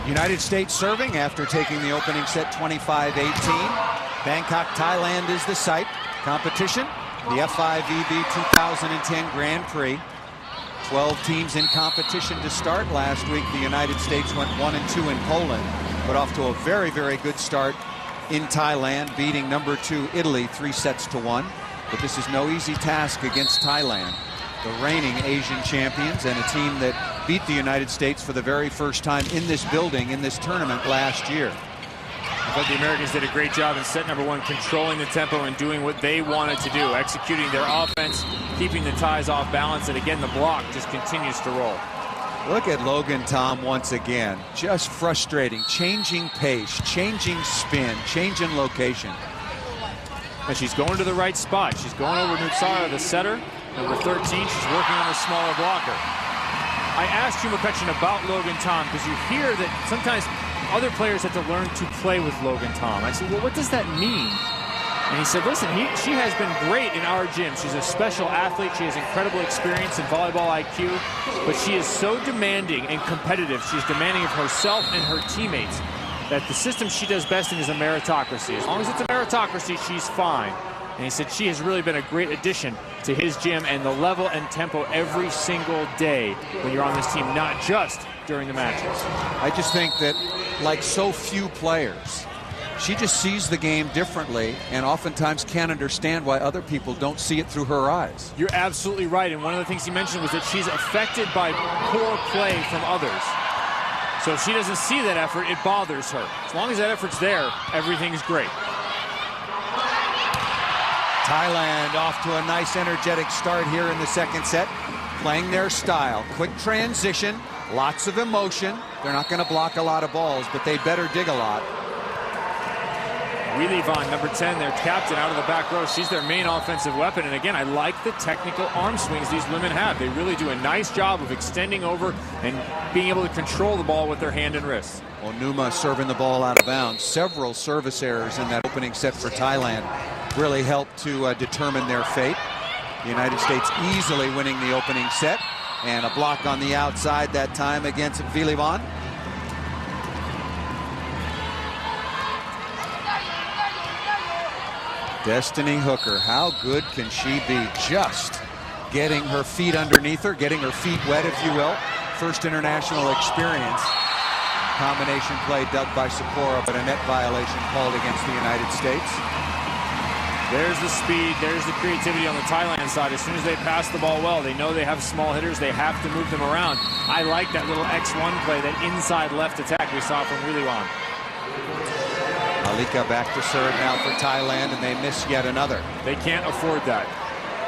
United States serving after taking the opening set 25-18. Bangkok, Thailand is the site. Competition, the F5VB 2010 Grand Prix. 12 teams in competition to start. Last week, the United States went 1-2 in Poland, but off to a very, very good start in Thailand, beating number 2 Italy 3-1. But this is no easy task against Thailand, the reigning Asian champions, and a team that beat the United States for the very first time in this building in this tournament last year. I thought the Americans did a great job in set number 1, controlling the tempo and doing what they wanted to do, executing their offense, keeping the Thais off balance, and again the block just continues to roll. Look at Logan Tom once again, just frustrating, changing pace, changing spin, changing location. And she's going to the right spot. She's going over Nutsara, the setter, number 13. She's working on a smaller blocker. I asked Hugh McCutcheon about Logan Tom because you hear that sometimes other players have to learn to play with Logan Tom. I said, well, what does that mean? And he said, listen, she has been great in our gym. She's a special athlete. She has incredible experience in volleyball IQ, but she is so demanding and competitive. She's demanding of herself and her teammates that the system she does best in is a meritocracy. As long as it's a meritocracy, she's fine. And he said she has really been a great addition to his gym and the level and tempo every single day when you're on this team, not just during the matches. I just think that, like so few players, she just sees the game differently and oftentimes can't understand why other people don't see it through her eyes. You're absolutely right. And one of the things he mentioned was that she's affected by poor play from others. So if she doesn't see that effort, it bothers her. As long as that effort's there, everything's great. Thailand off to a nice energetic start here in the second set, playing their style. Quick transition, lots of emotion. They're not going to block a lot of balls, but they better dig a lot. Weili Von, number 10, their captain, out of the back row. She's their main offensive weapon. And again, I like the technical arm swings these women have. They really do a nice job of extending over and being able to control the ball with their hand and wrist. Well, Numa serving the ball out of bounds. Several service errors in that opening set for Thailand really helped to determine their fate. The United States easily winning the opening set, and a block on the outside that time against Weili Von. Destiny Hooker, how good can she be? Just getting her feet underneath her, getting her feet wet, if you will. First international experience. Combination play dug by Sapporo, but a net violation called against the United States. There's the speed, there's the creativity on the Thailand side. As soon as they pass the ball well, they know they have small hitters, they have to move them around. I like that little X1 play, that inside left attack we saw from Weili Von. Malika back to serve now for Thailand, and they miss yet another. They can't afford that.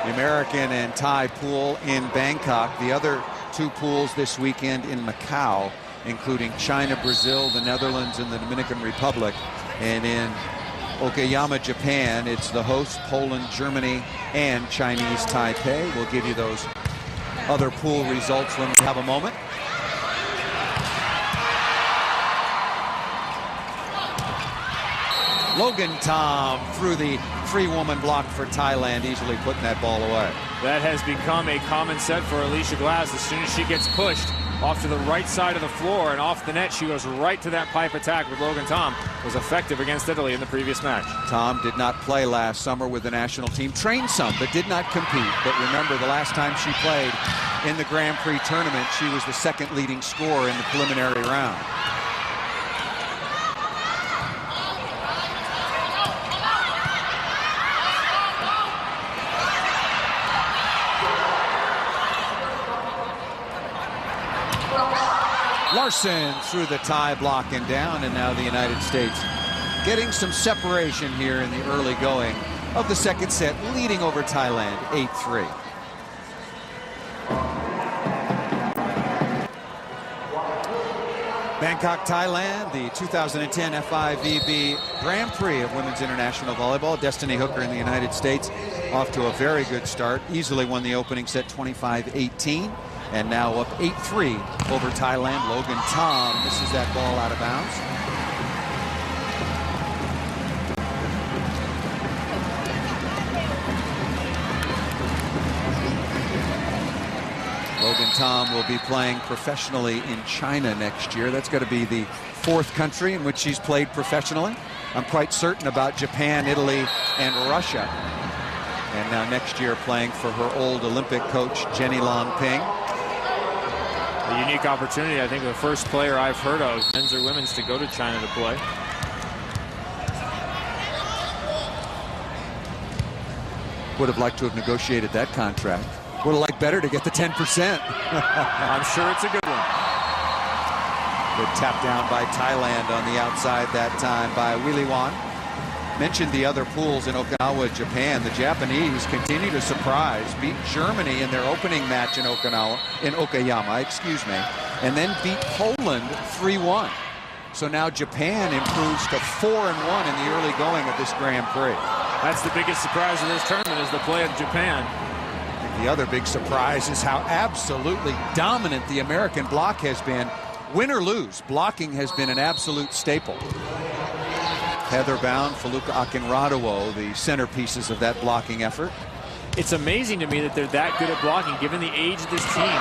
The American and Thai pool in Bangkok. The other two pools this weekend in Macau, including China, Brazil, the Netherlands, and the Dominican Republic. And in Okayama, Japan, it's the hosts, Poland, Germany, and Chinese Taipei. We'll give you those other pool results when we have a moment. Logan Tom through the free woman block for Thailand, easily putting that ball away. That has become a common set for Alicia Glass. As soon as she gets pushed off to the right side of the floor and off the net, she goes right to that pipe attack with Logan Tom. Was effective against Italy in the previous match. Tom did not play last summer with the national team. Trained some, but did not compete. But remember, the last time she played in the Grand Prix tournament, she was the second leading scorer in the preliminary round. Larson through the Thai block and down, and now the United States getting some separation here in the early going of the second set, leading over Thailand 8-3. Bangkok, Thailand, the 2010 F5VB Grand Prix of Women's International Volleyball. Destiny Hooker in the United States off to a very good start. Easily won the opening set 25-18. And now up 8-3 over Thailand. Logan Tom misses that ball out of bounds. Logan Tom will be playing professionally in China next year. That's got to be the 4th country in which she's played professionally. I'm quite certain about Japan, Italy, and Russia. And now next year playing for her old Olympic coach, Jenny Long-Ping. A unique opportunity. I think the first player I've heard of, men's or women's, to go to China to play. Would have liked to have negotiated that contract. Would have liked better to get the 10%. I'm sure it's a good one. Good tap down by Thailand on the outside that time by Willie Wan. Mentioned the other pools in Okinawa, Japan. The Japanese continue to surprise, beat Germany in their opening match in Okayama, excuse me, and then beat Poland 3-1. So now Japan improves to 4-1 in the early going of this Grand Prix. That's the biggest surprise of this tournament, is the play of Japan. I think the other big surprise is how absolutely dominant the American block has been. Win or lose, blocking has been an absolute staple. Heather Bound, Feluka Akinradawo, the centerpieces of that blocking effort. It's amazing to me that they're that good at blocking, given the age of this team.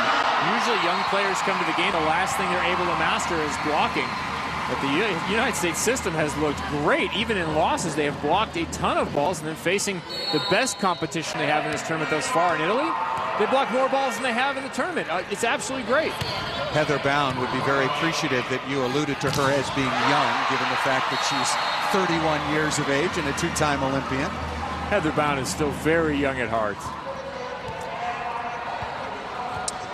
Usually young players come to the game, the last thing they're able to master is blocking. But the United States system has looked great. Even in losses, they have blocked a ton of balls, and then facing the best competition they have in this tournament thus far in Italy, they block more balls than they have in the tournament. It's absolutely great. Heather Bound would be very appreciative that you alluded to her as being young, given the fact that she's 31 years of age and a 2-time Olympian. Heather Bound is still very young at heart.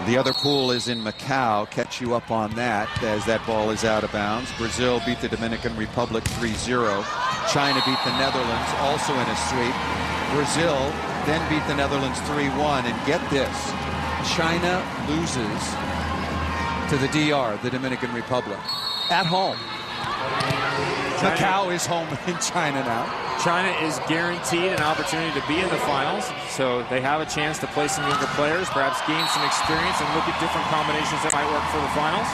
The other pool is in Macau. Catch you up on that as that ball is out of bounds. Brazil beat the Dominican Republic 3-0. China beat the Netherlands, also in a sweep. Brazil then beat the Netherlands 3-1. And get this, China loses to the DR, the Dominican Republic, at home. Macau is home in China now. China is guaranteed an opportunity to be in the finals, so they have a chance to play some younger players, perhaps gain some experience and look at different combinations that might work for the finals.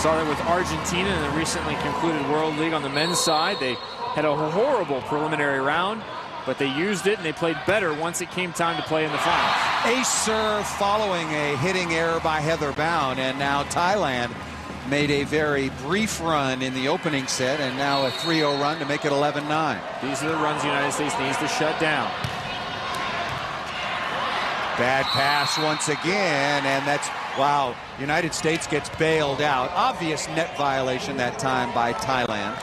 Saw that with Argentina in the recently concluded World League on the men's side. They had a horrible preliminary round, but they used it and they played better once it came time to play in the finals. Ace serve following a hitting error by Heather Bound, and now Thailand made a very brief run in the opening set, and now a 3-0 run to make it 11-9. These are the runs the United States needs to shut down. Bad pass once again, and that's, wow, United States gets bailed out. Obvious net violation that time by Thailand.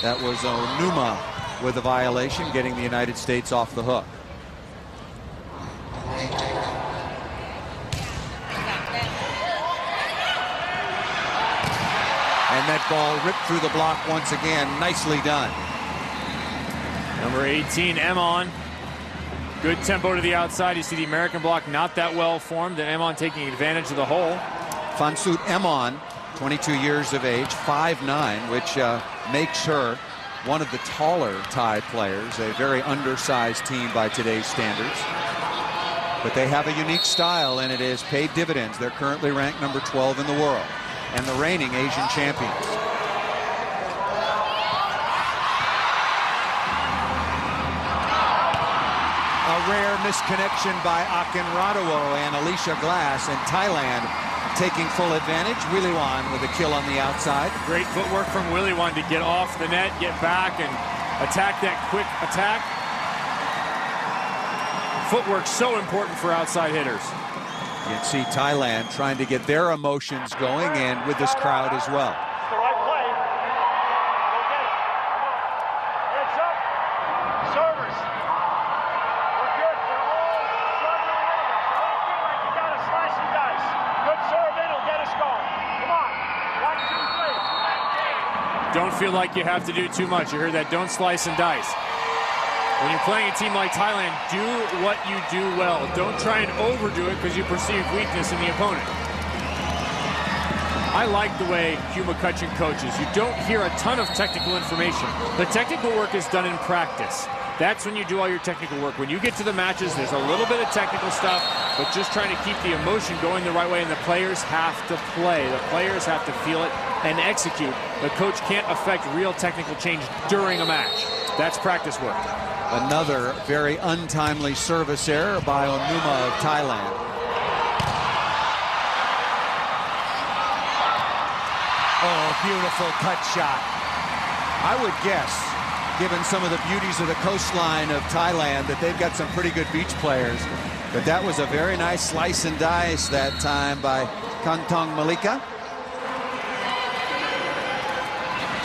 That was Onuma with a violation, getting the United States off the hook. And that ball ripped through the block once again. Nicely done. Number 18, Emon. Good tempo to the outside. You see the American block not that well formed, and Emon taking advantage of the hole. Fansut Emon, 22 years of age, 5'9", which makes her one of the taller Thai players, a very undersized team by today's standards. But they have a unique style, and it has paid dividends. They're currently ranked number 12 in the world, and the reigning Asian champions. A rare misconnection by Akinradawo and Alicia Glass, and Thailand taking full advantage. Willie Wan with a kill on the outside. Great footwork from Willie Wan to get off the net, get back, and attack that quick attack. Footwork so important for outside hitters. You can see Thailand trying to get their emotions going, and with this crowd as well. It's the right play. Go get it. Heads up. Servers. We're good. They're all struggling a little bit. They all feel like you got to slice and dice. Good serve in will get us going. Come on. 1, 2, 3. Don't feel like you have to do too much. You heard that, don't slice and dice. When you're playing a team like Thailand, do what you do well. Don't try and overdo it because you perceive weakness in the opponent. I like the way Hugh McCutcheon coaches. You don't hear a ton of technical information. The technical work is done in practice. That's when you do all your technical work. When you get to the matches, there's a little bit of technical stuff, but just trying to keep the emotion going the right way, and the players have to play. The players have to feel it and execute. The coach can't affect real technical change during a match. That's practice work. Another very untimely service error by Onuma of Thailand. Oh, beautiful cut shot. I would guess, given some of the beauties of the coastline of Thailand, that they've got some pretty good beach players. But that was a very nice slice and dice that time by Kantong Malika.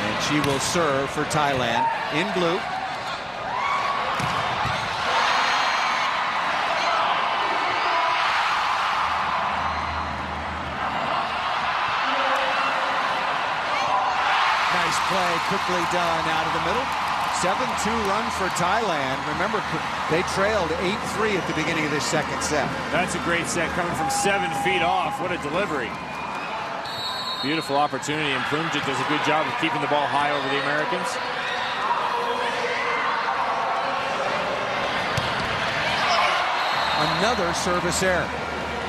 And she will serve for Thailand in blue. Nice play, quickly done out of the middle. 7-2 run for Thailand. Remember, they trailed 8-3 at the beginning of this second set. That's a great set coming from 7 feet off. What a delivery. Beautiful opportunity, and Plumjit does a good job of keeping the ball high over the Americans. Another service error.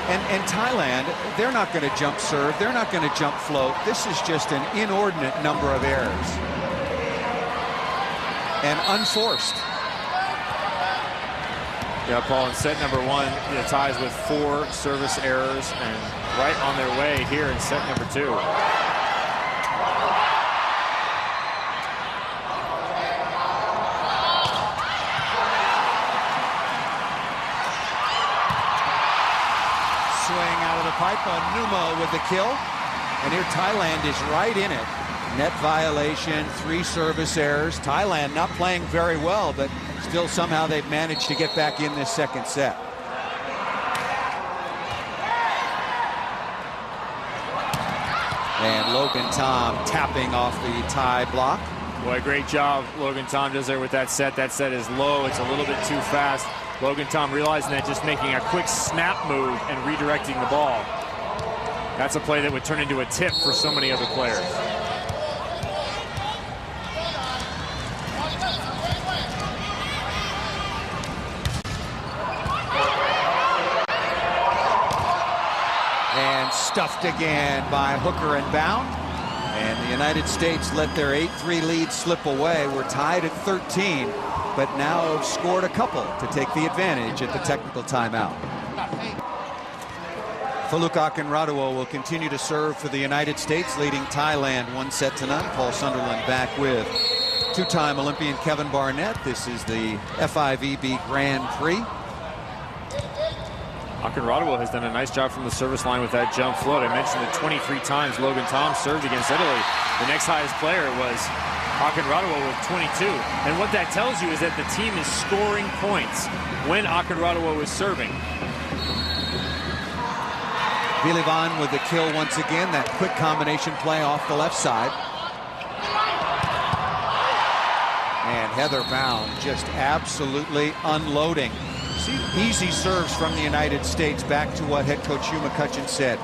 And Thailand, they're not going to jump serve. They're not going to jump float. This is just an inordinate number of errors. And unforced. Yeah, Paul, in set number 1, the Thais with 4 service errors and right on their way here in set number 2. Swing out of the pipe on Numa with the kill. And here Thailand is right in it. Net violation, 3 service errors. Thailand not playing very well, but still somehow they've managed to get back in this second set. And Logan Tom tapping off the Thai block. Boy, great job Logan Tom does there with that set. That set is low. It's a little bit too fast. Logan Tom realizing that, just making a quick snap move and redirecting the ball. That's a play that would turn into a tip for so many other players. And stuffed again by Hooker and Bound. And the United States let their 8-3 lead slip away. We're tied at 13, but now have scored a couple to take the advantage at the technical timeout. Faluk Akinradua will continue to serve for the United States, leading Thailand 1-0. Paul Sunderland back with 2-time Olympian Kevin Barnett. This is the FIVB Grand Prix. Akinradua has done a nice job from the service line with that jump float. I mentioned that 23 times Logan Tom served against Italy. The next highest player was Akinradua with 22. And what that tells you is that the team is scoring points when Akinradua was serving. Bilivan with the kill once again. That quick combination play off the left side. And Heather Bound just absolutely unloading. Easy serves from the United States. Back to what head coach Hugh McCutcheon said.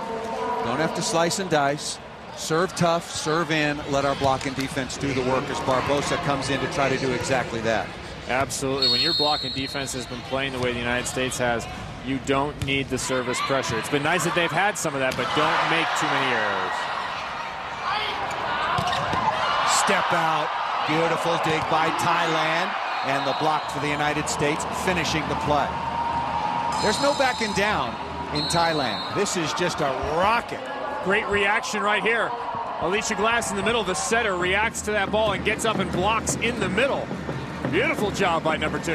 Don't have to slice and dice. Serve tough, serve in, let our block and defense do the work, as Barbosa comes in to try to do exactly that. Absolutely. When your block and defense has been playing the way the United States has, you don't need the service pressure. It's been nice that they've had some of that, but don't make too many errors. Step out. Beautiful dig by Thailand. And the block for the United States, finishing the play. There's no backing down in Thailand. This is just a rocket. Great reaction right here. Alicia Glass in the middle. The setter reacts to that ball and gets up and blocks in the middle. Beautiful job by number 2.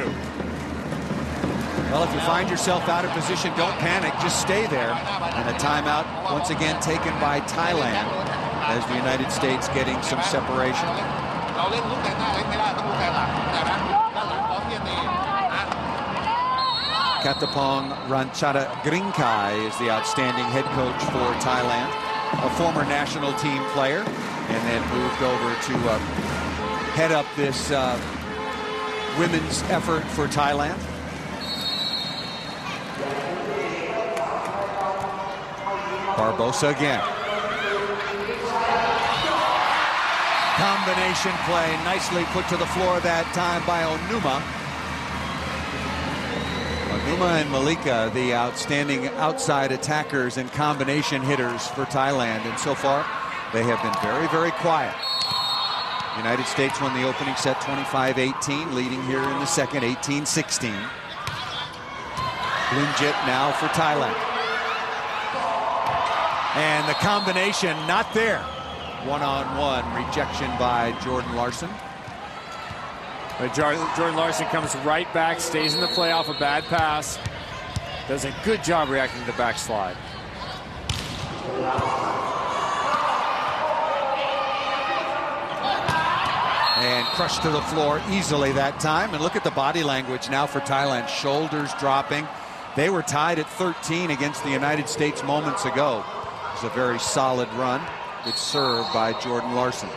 Well, if you find yourself out of position, don't panic. Just stay there. And a timeout once again taken by Thailand as the United States getting some separation. Katapong Ranchadagringkai is the outstanding head coach for Thailand, a former national team player, and then moved over to head up this women's effort for Thailand. Barbosa again. Combination play, nicely put to the floor that time by Onuma. Onuma and Malika, the outstanding outside attackers and combination hitters for Thailand. And so far, they have been very, very quiet. United States won the opening set 25-18, leading here in the second 18-16. Plumjit now for Thailand. And the combination not there. One-on-one rejection by Jordan Larson. But Jordan Larson comes right back, stays in the play off a bad pass. Does a good job reacting to the backslide. And crushed to the floor easily that time. And look at the body language now for Thailand. Shoulders dropping. They were tied at 13 against the United States moments ago. It was a very solid run. Good serve by Jordan Larson.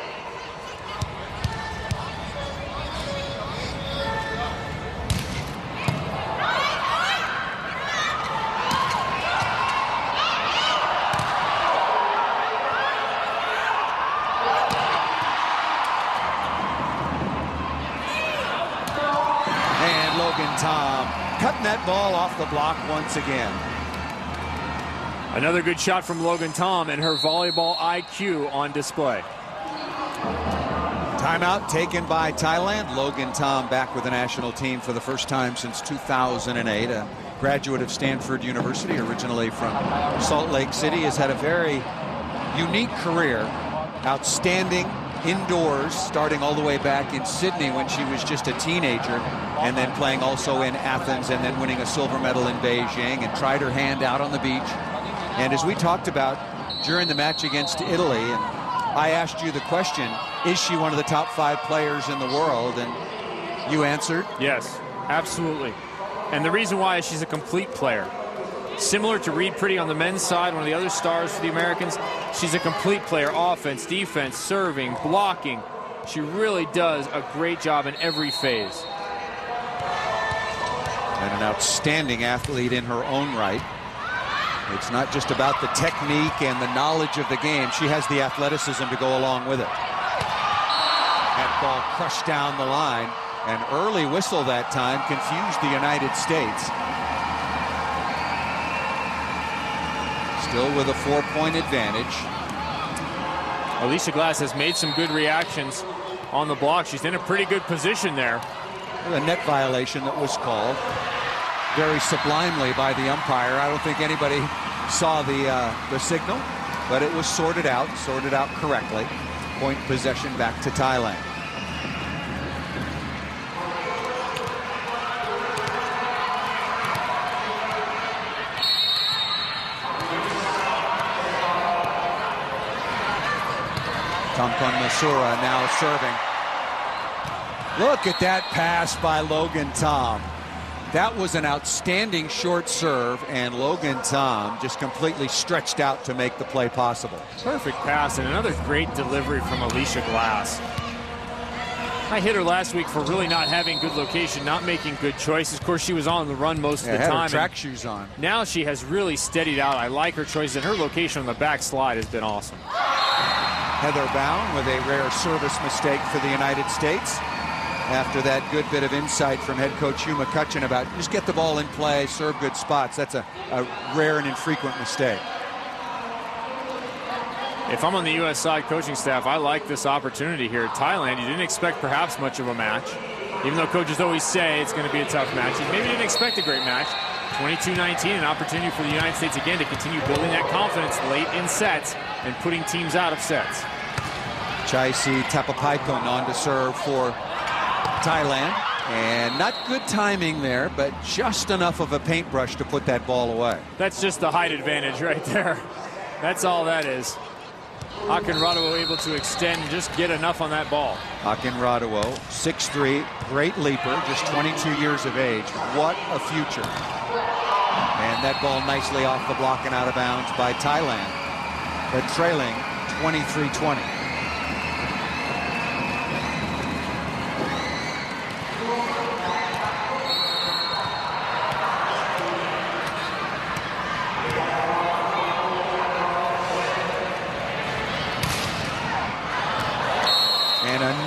Tom cutting that ball off the block once again. Another good shot from Logan Tom, and her volleyball IQ on display. Timeout taken by Thailand. Logan Tom back with the national team for the first time since 2008. A graduate of Stanford University, originally from Salt Lake City, has had a very unique career. Outstanding indoors, starting all the way back in Sydney when she was just a teenager, and then playing also in Athens, and then winning a silver medal in Beijing, and tried her hand out on the beach. And as we talked about during the match against Italy, and I asked you the question, is she one of the top 5 players in the world? And you answered? Yes, absolutely. And the reason why is she's a complete player. Similar to Reed Pretty on the men's side, one of the other stars for the Americans, she's a complete player. Offense, defense, serving, blocking. She really does a great job in every phase. And an outstanding athlete in her own right. It's not just about the technique and the knowledge of the game. She has the athleticism to go along with it. That ball crushed down the line. An early whistle that time confused the United States. Still with a 4-point advantage. Alicia Glass has made some good reactions on the block. She's in a pretty good position there. A net violation that was called very sublimely by the umpire. I don't think anybody saw the signal, but it was sorted out correctly. Point possession back to Thailand. Tamkon Masura now serving. Look at that pass by Logan Tom. That was an outstanding short serve, and Logan Tom just completely stretched out to make the play possible. Perfect pass, and another great delivery from Alicia Glass. I hit her last week for really not having good location, not making good choices. Of course, she was on the run most of the time. Had her track shoes on. Now she has really steadied out. I like her choices, and her location on the backslide has been awesome. Heather Bound with a rare service mistake for the United States. After that good bit of insight from head coach Hugh McCutcheon about just get the ball in play, serve good spots. That's a rare and infrequent mistake. If I'm on the U.S. side coaching staff, I like this opportunity here. Thailand, you didn't expect perhaps much of a match. Even though coaches always say it's going to be a tough match, you maybe didn't expect a great match. 22-19, an opportunity for the United States again to continue building that confidence late in sets and putting teams out of sets. Chaisi Tapapaikon on to serve for Thailand, and not good timing there, but just enough of a paintbrush to put that ball away. That's just the height advantage right there. That's all that is. Akin Raduo able to extend and just get enough on that ball. Akin Raduo, 6'3", great leaper, just 22 years of age. What a future. And that ball nicely off the block and out of bounds by Thailand. But trailing 23-20.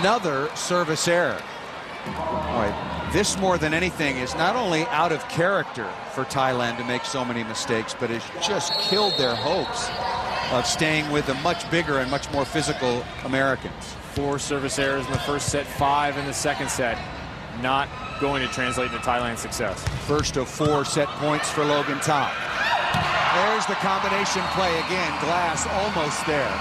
Another service error. Boy, this more than anything is not only out of character for Thailand to make so many mistakes, but it's just killed their hopes of staying with the much bigger and much more physical Americans. 4 service errors in the first set, 5 in the second set. Not going to translate into Thailand's success. First of 4 set points for Logan Tom. There's the combination play again. Glass almost there.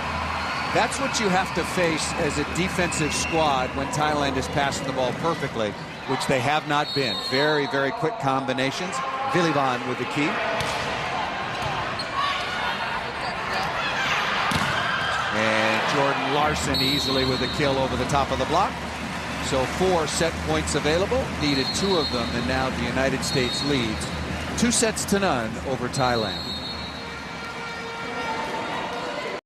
That's what you have to face as a defensive squad when Thailand is passing the ball perfectly, which they have not been. Very, very quick combinations. Vilivan with the key. And Jordan Larson easily with a kill over the top of the block. So 4 set points available, needed 2 of them, and now the United States leads 2-0 over Thailand.